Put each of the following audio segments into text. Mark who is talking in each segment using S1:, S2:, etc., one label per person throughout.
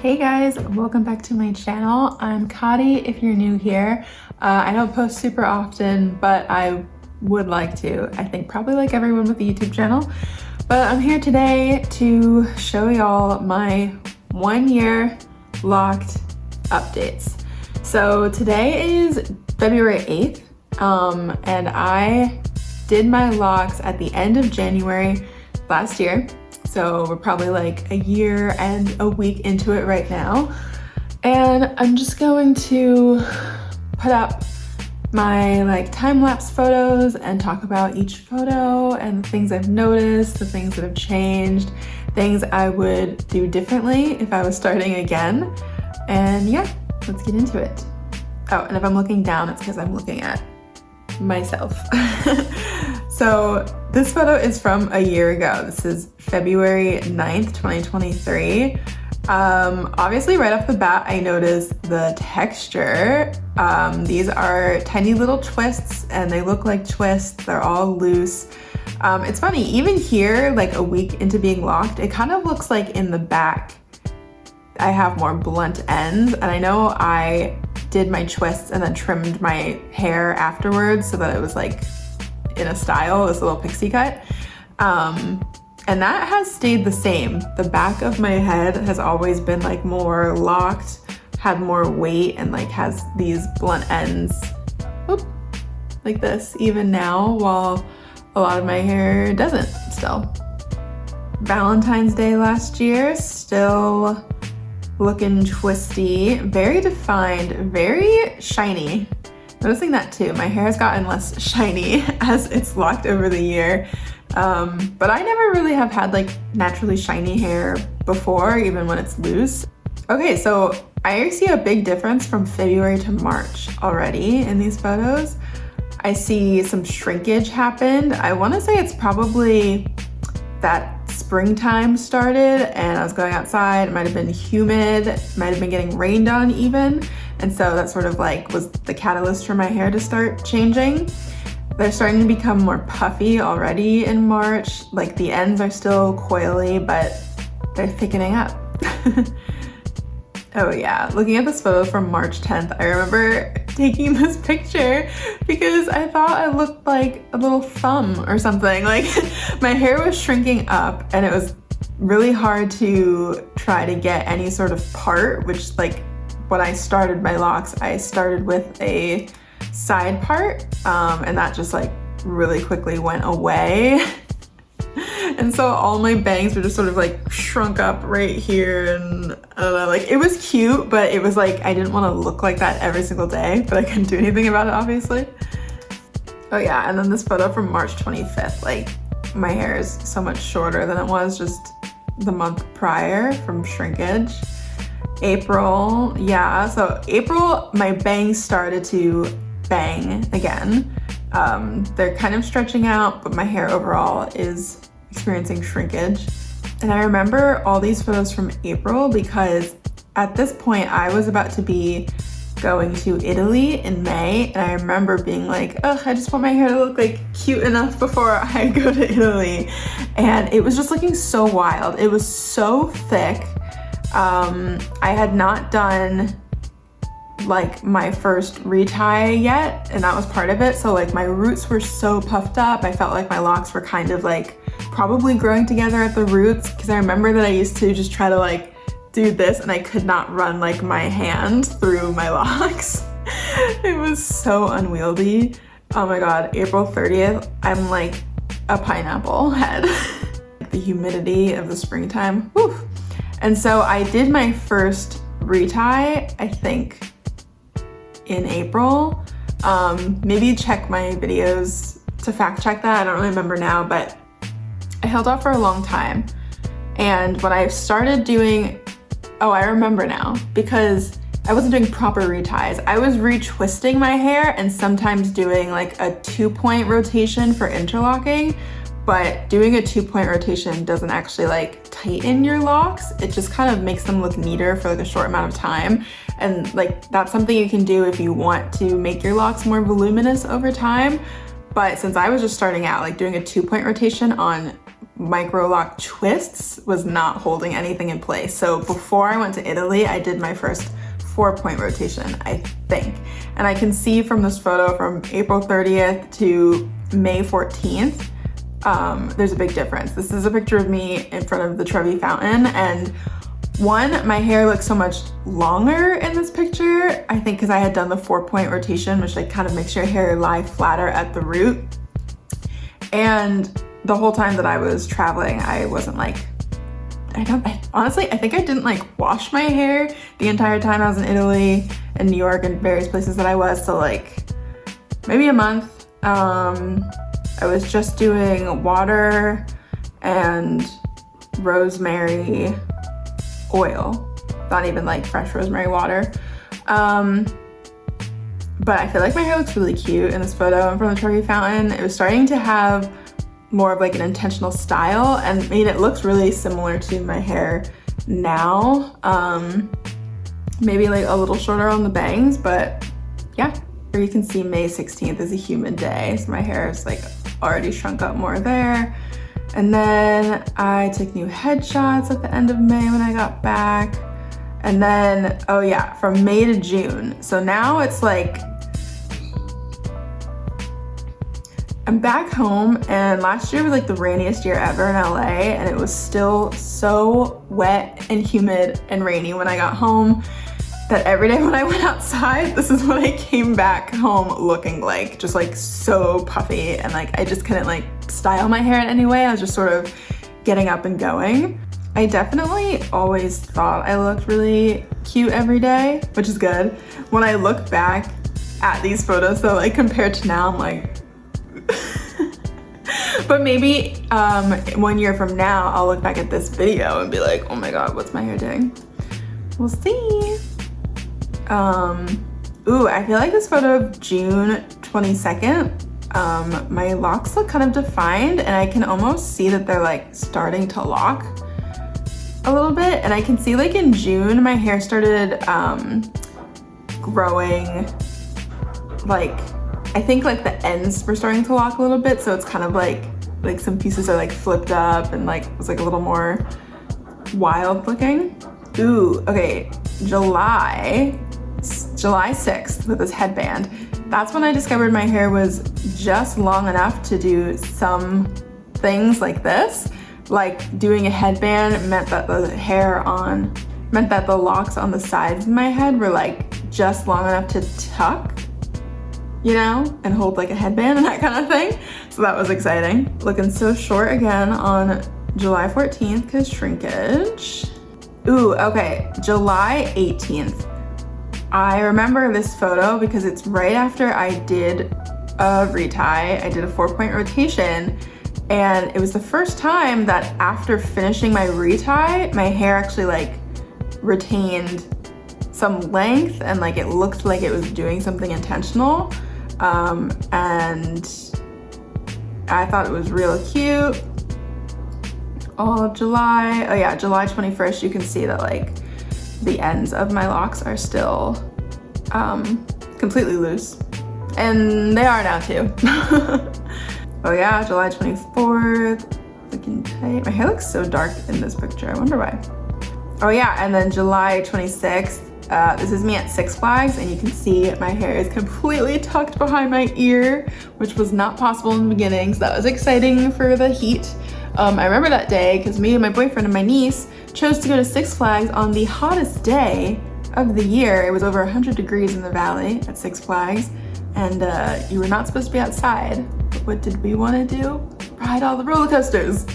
S1: Hey guys, welcome back to my channel. I'm Cadi if you're new here. I don't post super often, but I would like to. I think probably like everyone with a YouTube channel. But I'm here today to show y'all my 1 year locked updates. So today is February 8th, and I did my locks at the end of January last year. So we're probably like a year and a week into it right now. And I'm just going to put up my time-lapse photos and talk about each photo and the things I've noticed, the things that have changed, things I would do differently if I was starting again. And yeah, let's get into it. Oh, and if I'm looking down, it's because I'm looking at myself. So this photo is from a year ago. This is February 9th, 2023. Obviously right off the bat, I noticed the texture. These are tiny little twists and they look like twists. They're all loose. It's funny, even here, like a week into being locked, it kind of looks like in the back, I have more blunt ends. And I know I did my twists and then trimmed my hair afterwards so that it was like in a style, this little pixie cut. And that has stayed the same. The back of my head has always been like more locked, had more weight, and like has these blunt ends, whoop, like this, even now, while a lot of my hair doesn't still. Valentine's Day last year, still looking twisty, very defined, very shiny. Noticing that too, my hair has gotten less shiny as it's locked over the year. But I never really have had like naturally shiny hair before, even when it's loose. Okay, so I see a big difference from February to March already in these photos. I see some shrinkage happened. I wanna say it's probably that springtime started and I was going outside, it might've been humid, might've been getting rained on even. And so that sort of like was the catalyst for my hair to start changing. They're starting to become more puffy already in March. Like the ends are still coily, but they're thickening up. Oh yeah, looking at this photo from March 10th, I remember taking this picture because I thought I looked like a little thumb or something. Like my hair was shrinking up and it was really hard to try to get any sort of part, which like when I started my locks, I started with a side part and that just like really quickly went away. And so all my bangs were just sort of like shrunk up right here, and I don't know, like it was cute, but it was like I didn't want to look like that every single day, but I couldn't do anything about it obviously. Oh yeah, and then this photo from March 25th, like my hair is so much shorter than it was just the month prior from shrinkage. April, yeah, so April my bangs started to bang again. They're kind of stretching out, but my hair overall is experiencing shrinkage. And I remember all these photos from April because at this point I was about to be going to Italy in May, and I remember being like, ugh, I just want my hair to look like cute enough before I go to Italy. And it was just looking so wild. It was so thick. I had not done like my first retie yet, and that was part of it. So like my roots were so puffed up. I felt like my locks were kind of like probably growing together at the roots, because I remember that I used to just try to like do this and I could not run like my hand through my locks. It was so unwieldy. Oh my God, April 30th, I'm like a pineapple head. The humidity of the springtime, whew. And so I did my first retie, I think in April. Maybe check my videos to fact check that. I don't really remember now, but I held off for a long time. And when I started doing, oh, I remember now, because I wasn't doing proper reties. I was retwisting my hair and sometimes doing like a 2-point rotation for interlocking, but doing a 2-point rotation doesn't actually like tighten your locks. It just kind of makes them look neater for like a short amount of time. And like that's something you can do if you want to make your locks more voluminous over time. But since I was just starting out, like doing a 2-point rotation on MicroLoc twists was not holding anything in place. So before I went to Italy, I did my first 4-point rotation, I think. And I can see from this photo from April 30th to May 14th, there's a big difference. This is a picture of me in front of the Trevi Fountain, and one, my hair looks so much longer in this picture, I think because I had done the 4-point rotation, which like kind of makes your hair lie flatter at the root. And the whole time that I was traveling, I wasn't like, honestly, I think I didn't like wash my hair the entire time I was in Italy and New York and various places that I was. So like maybe a month. I was just doing water and rosemary oil, not even like fresh rosemary water. But I feel like my hair looks really cute in this photo in front of the Trevi Fountain. It was starting to have more of like an intentional style, and I mean, it looks really similar to my hair now. Maybe like a little shorter on the bangs, but yeah. Here you can see May 16th is a humid day, so my hair is like already shrunk up more there. And then I took new headshots at the end of May when I got back. And then, oh yeah, from May to June. So now it's like, I'm back home, and last year was like the rainiest year ever in LA, and it was still so wet and humid and rainy when I got home that every day when I went outside, this is what I came back home looking like, just like so puffy, and like I just couldn't like style my hair in any way. I was just sort of getting up and going. I definitely always thought I looked really cute every day, which is good. When I look back at these photos though, like compared to now, I'm like, but maybe 1 year from now, I'll look back at this video and be like, oh my God, what's my hair doing? We'll see. Ooh, I feel like this photo of June 22nd, my locks look kind of defined, and I can almost see that they're like starting to lock a little bit. And I can see like in June, my hair started growing, like, I think like the ends were starting to lock a little bit. So it's kind of like some pieces are like flipped up and like it's like a little more wild looking. Ooh, okay, July 6th with this headband. That's when I discovered my hair was just long enough to do some things like this. Like doing a headband meant that the locks on the sides of my head were like just long enough to tuck, you know, and hold like a headband and that kind of thing. So that was exciting. Looking so short again on July 14th because shrinkage. Ooh, okay, July 18th. I remember this photo because it's right after I did a retie. I did a 4-point rotation, and it was the first time that after finishing my retie, my hair actually like retained some length and like it looked like it was doing something intentional. And I thought it was real cute. All of July, oh yeah, July 21st, you can see that like the ends of my locks are still completely loose. And they are now too. Oh yeah, July 24th, looking tight. My hair looks so dark in this picture, I wonder why. Oh yeah, and then July 26th, this is me at Six Flags, and you can see my hair is completely tucked behind my ear, which was not possible in the beginning, so that was exciting for the heat. I remember that day because me and my boyfriend and my niece chose to go to Six Flags on the hottest day of the year. It was over 100 degrees in the valley at Six Flags, and you were not supposed to be outside. But what did we want to do? Ride all the roller coasters.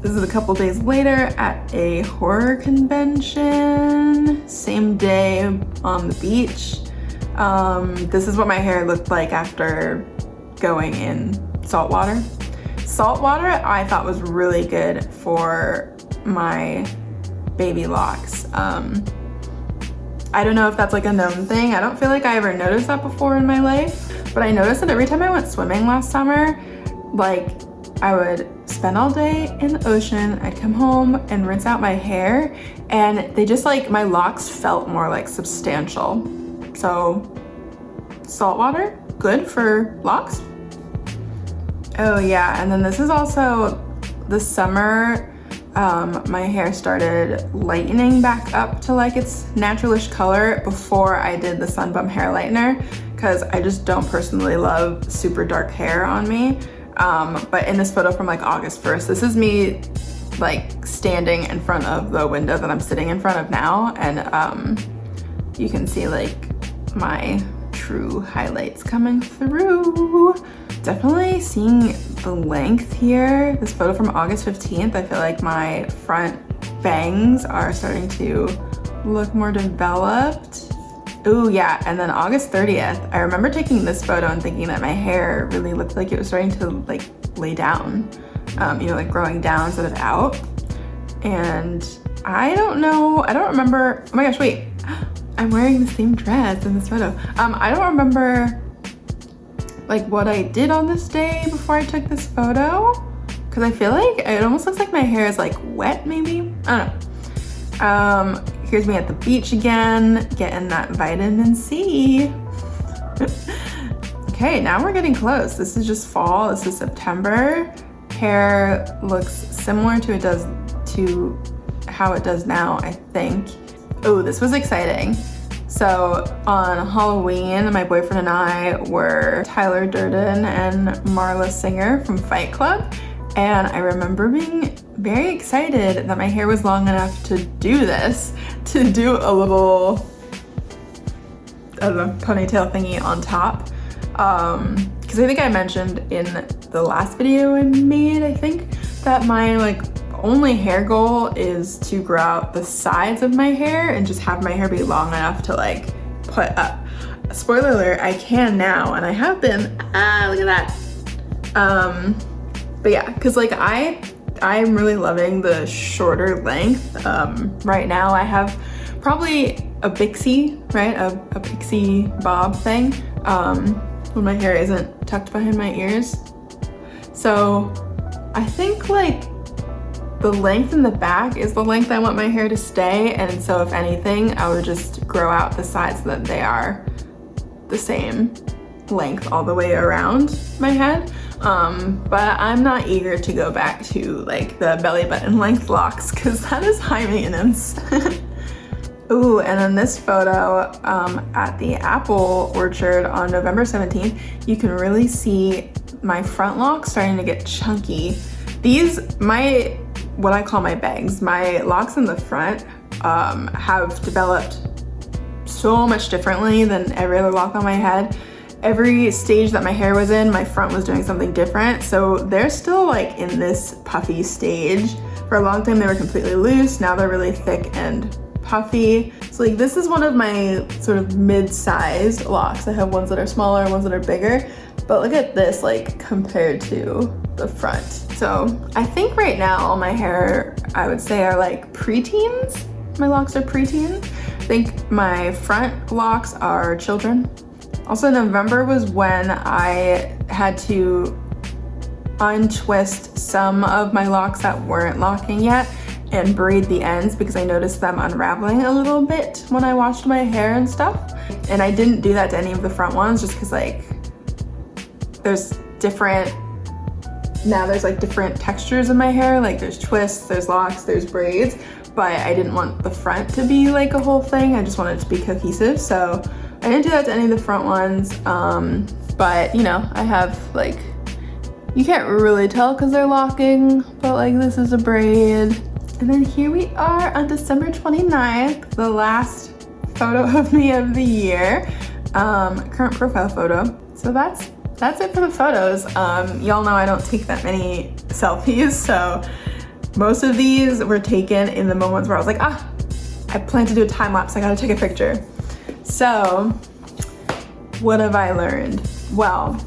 S1: This is a couple days later at a horror convention. Same day on the beach. This is what my hair looked like after going in salt water. Salt water I thought was really good for my baby locks. I don't know if that's like a known thing. I don't feel like I ever noticed that before in my life, but I noticed that every time I went swimming last summer, like I would spend all day in the ocean, I'd come home and rinse out my hair, and they just like, my locks felt more like substantial. So salt water, good for locks. Oh yeah, and then this is also this summer, my hair started lightening back up to like its naturalish color before I did the Sun Bum hair lightener, because I just don't personally love super dark hair on me. But in this photo from like August 1st, this is me like standing in front of the window that I'm sitting in front of now, and you can see like my true highlights coming through. Definitely seeing the length here. This photo from August 15th, I feel like my front bangs are starting to look more developed. Ooh, yeah, and then August 30th, I remember taking this photo and thinking that my hair really looked like it was starting to like lay down, you know, like growing down instead of out. And I don't know, I don't remember, oh my gosh, wait, I'm wearing the same dress in this photo. I don't remember like what I did on this day before I took this photo, because I feel like it almost looks like my hair is like wet maybe, I don't know. Here's me at the beach again, getting that vitamin C. Okay, now we're getting close. This is just fall, this is September. Hair looks similar to how it does now, I think. Oh, this was exciting. So on Halloween, my boyfriend and I were Tyler Durden and Marla Singer from Fight Club. And I remember being very excited that my hair was long enough to do this, to do a little, I don't know, ponytail thingy on top. Because I think I mentioned in the last video I made, I think, that my like only hair goal is to grow out the sides of my hair and just have my hair be long enough to like put up. Spoiler alert, I can now, and I have been. Ah, look at that. But yeah, because like I'm really loving the shorter length. Right now I have probably a pixie, right? A pixie bob thing, when my hair isn't tucked behind my ears. So I think like the length in the back is the length I want my hair to stay, and so if anything, I would just grow out the sides so that they are the same length all the way around my head. But I'm not eager to go back to like the belly button length locks, because that is high maintenance. Ooh, and then this photo at the apple orchard on November 17th, you can really see my front locks starting to get chunky. These, what I call my bangs, my locks in the front have developed so much differently than every other lock on my head. Every stage that my hair was in, my front was doing something different. So they're still like in this puffy stage. For a long time they were completely loose, now they're really thick and puffy. So like this is one of my sort of mid-sized locks. I have ones that are smaller, ones that are bigger, but look at this like compared to the front. So I think right now all my hair, I would say, are like preteens. My locks are preteens. I think my front locks are children. Also, November was when I had to untwist some of my locks that weren't locking yet and braid the ends, because I noticed them unraveling a little bit when I washed my hair and stuff. And I didn't do that to any of the front ones just because like there's like different textures in my hair. Like there's twists, there's locks, there's braids, but I didn't want the front to be like a whole thing. I just wanted it to be cohesive. So I didn't do that to any of the front ones. But you know, I have like, you can't really tell because they're locking, but like this is a braid. And then here we are on December 29th, the last photo of me of the year, current profile photo. So that's it for the photos. Y'all know I don't take that many selfies, so most of these were taken in the moments where I was like, I plan to do a time lapse, I gotta take a picture. So what have I learned? Well,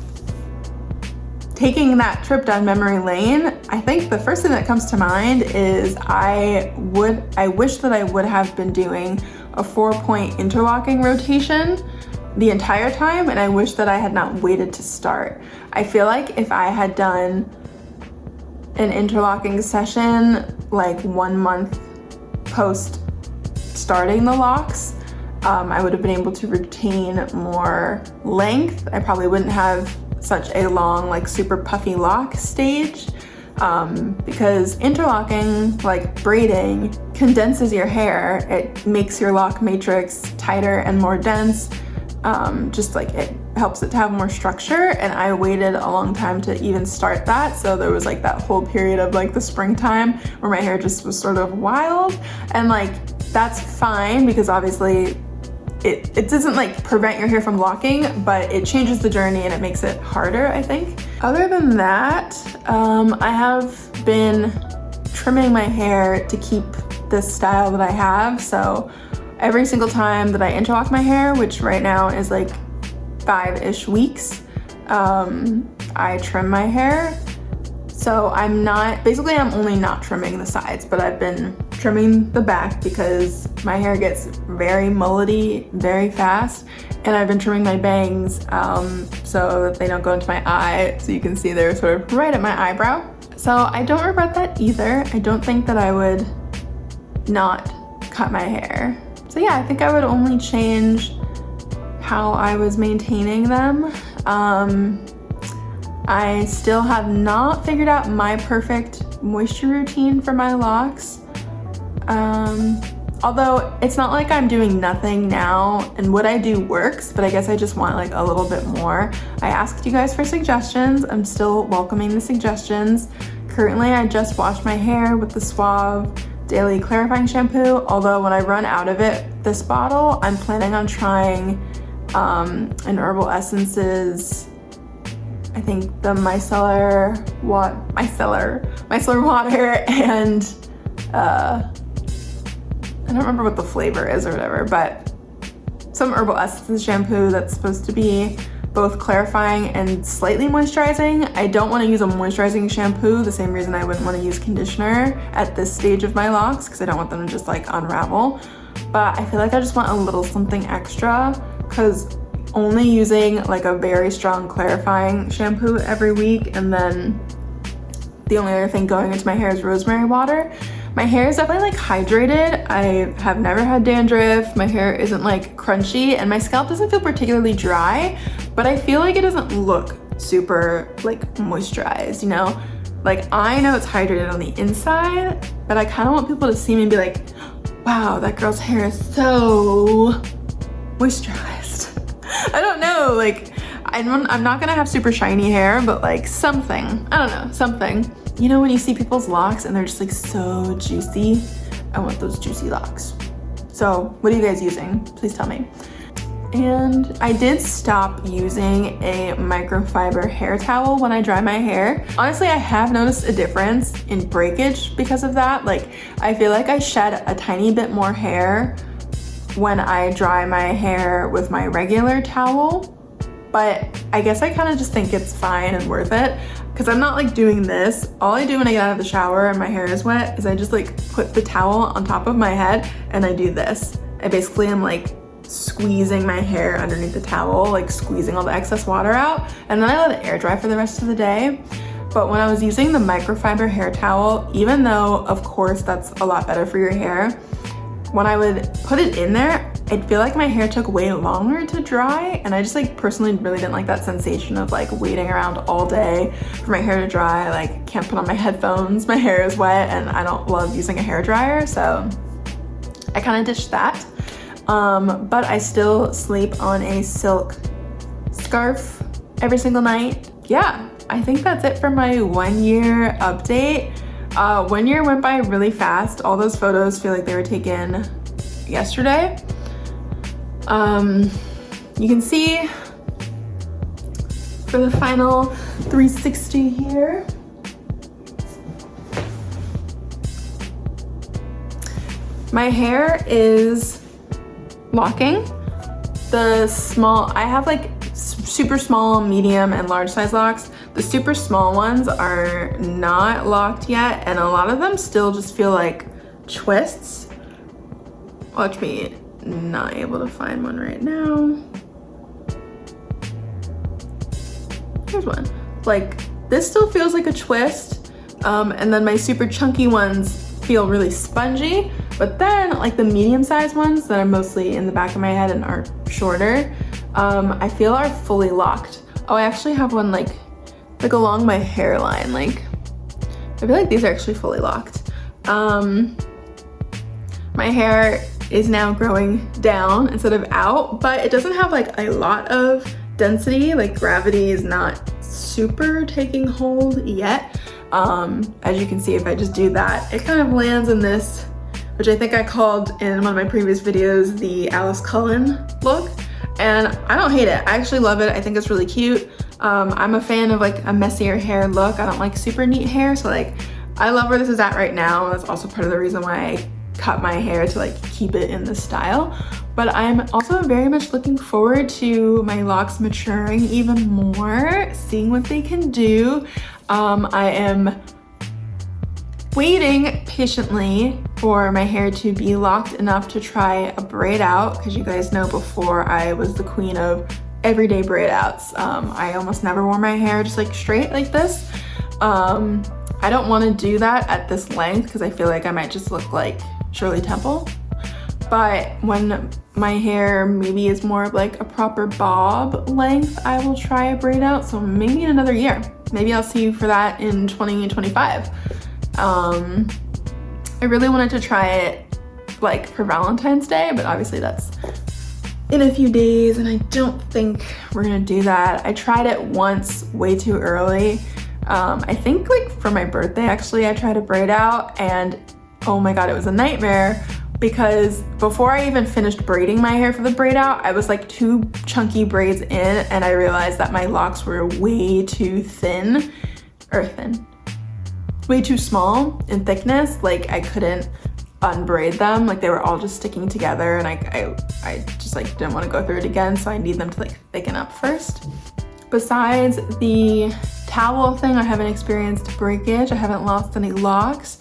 S1: taking that trip down memory lane, I think the first thing that comes to mind is I wish that I would have been doing a 4-point interlocking rotation the entire time, and I wish that I had not waited to start. I feel like if I had done an interlocking session like 1 month post starting the locks, I would have been able to retain more length. I probably wouldn't have such a long, like super puffy lock stage. because interlocking, like braiding, condenses your hair. It makes your lock matrix tighter and more dense. Just like it helps it to have more structure, and I waited a long time to even start that, so there was like that whole period of like the springtime where my hair just was sort of wild, and like that's fine because obviously it doesn't like prevent your hair from locking, but it changes the journey and it makes it harder, I think. Other than that, I have been trimming my hair to keep this style that I have. So every single time that I interlock my hair, which right now is like 5-ish weeks, I trim my hair. So I'm only not trimming the sides, but I've been trimming the back because my hair gets very mullety very fast, and I've been trimming my bangs so that they don't go into my eye. So you can see they're sort of right at my eyebrow. So I don't regret that either. I don't think that I would not cut my hair. So yeah, I think I would only change how I was maintaining them. I still have not figured out my perfect moisture routine for my locks. Although it's not like I'm doing nothing now, and what I do works, but I guess I just want like a little bit more. I asked you guys for suggestions. I'm still welcoming the suggestions. Currently, I just washed my hair with the Suave Daily Clarifying Shampoo, although when I run out of this bottle, I'm planning on trying an Herbal Essences, I think the micellar water, and I don't remember what the flavor is or whatever, but some Herbal Essences shampoo that's supposed to be both clarifying and slightly moisturizing. I don't want to use a moisturizing shampoo, the same reason I wouldn't want to use conditioner at this stage of my locks, because I don't want them to just like unravel. But I feel like I just want a little something extra, because only using like a very strong clarifying shampoo every week, and then the only other thing going into my hair is rosemary water. My hair is definitely like hydrated. I have never had dandruff. My hair isn't like crunchy, and my scalp doesn't feel particularly dry, but I feel like it doesn't look super like moisturized, you know? Like I know it's hydrated on the inside, but I kind of want people to see me and be like, wow, that girl's hair is so moisturized. I don't know, like I'm not gonna have super shiny hair, but like something, I don't know, something. You know when you see people's locks and they're just like so juicy? I want those juicy locks. So what are you guys using? Please tell me. And I did stop using a microfiber hair towel when I dry my hair. Honestly, I have noticed a difference in breakage because of that. Like I feel like I shed a tiny bit more hair when I dry my hair with my regular towel, but I guess I kind of just think it's fine and worth it, because I'm not like doing this. All I do when I get out of the shower and my hair is wet is I just like put the towel on top of my head and I do this. I basically am like squeezing my hair underneath the towel, like squeezing all the excess water out, and then I let it air dry for the rest of the day. But when I was using the microfiber hair towel, even though of course that's a lot better for your hair, when I would put it in there, I'd feel like my hair took way longer to dry, and I just like personally really didn't like that sensation of like waiting around all day for my hair to dry. Like can't put on my headphones, my hair is wet, and I don't love using a hair dryer, so I kind of ditched that. But I still sleep on a silk scarf every single night. Yeah, I think that's it for my 1 year update. 1 year went by really fast. All those photos feel like they were taken yesterday. You can see for the final 360 here. My hair is locking. I have like super small, medium, and large size locks. The super small ones are not locked yet, and a lot of them still just feel like twists. Watch me, not able to find one right now. Here's one. Like, this still feels like a twist, and then my super chunky ones feel really spongy, but then like the medium-sized ones that are mostly in the back of my head and are shorter, I feel are fully locked. Oh, I actually have one like along my hairline, like I feel like these are actually fully locked. My hair is now growing down instead of out, but it doesn't have like a lot of density. Like gravity is not super taking hold yet. As you can see, if I just do that, it kind of lands in this, which I think I called in one of my previous videos, the Alice Cullen look. And I don't hate it. I actually love it. I think it's really cute. I'm a fan of like a messier hair look. I don't like super neat hair. So like, I love where this is at right now. That's also part of the reason why I cut my hair to like keep it in this style. But I'm also very much looking forward to my locks maturing even more, seeing what they can do. I am waiting patiently for my hair to be locked enough to try a braid out, because you guys know before I was the queen of everyday braid outs. I almost never wore my hair just like straight like this. I don't want to do that at this length because I feel like I might just look like Shirley Temple. But when my hair maybe is more of like a proper bob length, I will try a braid out. So maybe in another year. Maybe I'll see you for that in 2025. I really wanted to try it like for Valentine's Day, but obviously that's in a few days and I don't think we're gonna do that. I tried it once way too early. I think like for my birthday actually, I tried a braid out and oh my God, it was a nightmare because before I even finished braiding my hair for the braid out, I was like 2 chunky braids in and I realized that my locks were way too way too small in thickness. Like I couldn't unbraid them, like they were all just sticking together and I just like didn't want to go through it again, so I need them to like thicken up first. Besides the towel thing, I haven't experienced breakage. I haven't lost any locks.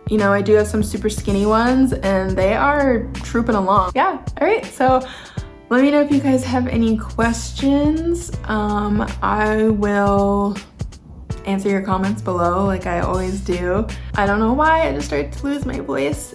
S1: You know, I do have some super skinny ones and they are trooping along. Yeah, all right, so let me know if you guys have any questions. I will answer your comments below like I always do. I don't know why, I just started to lose my voice